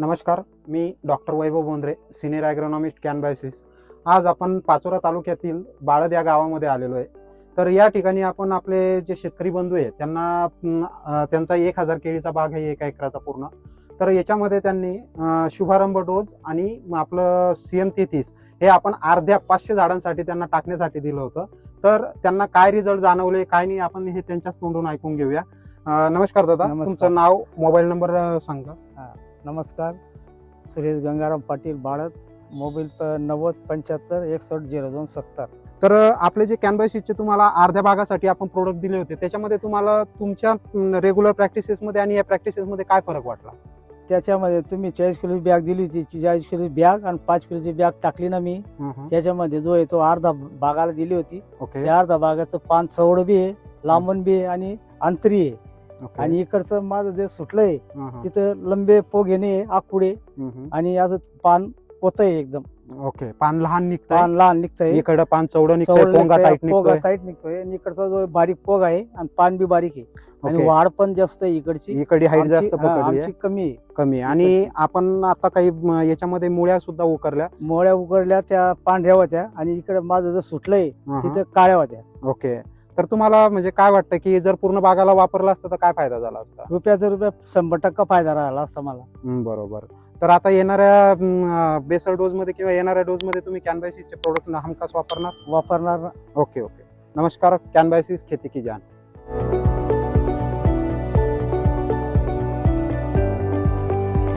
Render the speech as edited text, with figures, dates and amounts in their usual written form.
नमस्कार, मी डॉक्टर वैभव बोंद्रे, सिनियर ॲग्रोनॉमिस्ट कॅनबायसिस. आज आपण पाचोरा तालुक्यातील बाळद या गावामध्ये आलेलो आहे. तर या ठिकाणी आपण आपले जे शेतकरी बंधू आहेत त्यांना त्यांचा 1000 केळीचा बाग आहे 1 एकराचा पूर्ण. तर याच्यामध्ये त्यांनी शुभारंभ डोस आणि आपलं CM33 हे आपण अर्ध्या 500 झाडांसाठी त्यांना टाकण्यासाठी दिलं होतं. तर त्यांना काय रिझल्ट जाणवले काय नाही आपण हे त्यांच्याच तोंडून ऐकून घेऊया. नमस्कार दादा, नमस्कार. तुमचं नाव, मोबाईल नंबर सांगा. नमस्कार, सुरेश गंगाराम पाटील बाळद, मोबाईल 90 75 61 02 70. तर आपले जे कॅनबायसिसचे तुम्हाला अर्ध्या भागासाठी आपण प्रोडक्ट दिले होते त्याच्यामध्ये तुम्हाला तुमच्या रेग्युलर प्रॅक्टिसेसमध्ये आणि या प्रॅक्टिसेसमध्ये काय फरक वाटला? त्याच्यामध्ये तुम्ही 40 किलो बॅग दिली होती, 40 किलो बॅग आणि 5 किलोची बॅग टाकली ना मी. त्याच्यामध्ये जो आहे तो अर्धा बागाला दिली होती. ओके. त्या अर्धा बागाचं पान चौड बी आहे, लांबण बी आहे आणि अंतरी आहे. आणि इकडचं माझं जे सुटलंय तिथं लंबे पोगे नाही, आकुडे आणि असं पान पोत आहे एकदम. ओके, पान लहान निघतंय, पान लहान निघतंय, इकडं पान चौडं निघतंय, पोंगा टाईट पोगा निघतोय. टाईट निघतोय आणि इकडचा जो बारीक पोग आहे आणि पान बी बारीक आहे आणि ओके. वाढ पण जास्त आहे इकडची. इकडे हाईट जास्त आमची- हा, पकडली आमची कमी आहे. कमी आहे. आणि इकडची. आपण आता काही याच्यामध्ये मुळ्या सुद्धा उकरल्या. मोळ्या उघडल्या त्या पांढऱ्या होत्या आणि इकडे माझं जर सुटलंय तिथं काळ्या होत्या. ओके. तर तुम्हाला म्हणजे काय वाटतं की जर पूर्ण बागाला वापरला असतं तर काय फायदा झाला असता? रुपयाचा 100% फायदा राहिला असता मला. बरोबर. तर आता येणाऱ्या बेसल डोस मध्ये किंवा येणाऱ्या डोस मध्ये तुम्ही कॅनबायसिसचे प्रोडक्ट हमखास वापरणार? वापरणार. ओके. नमस्कार, कॅनबायसिस खेती की जान.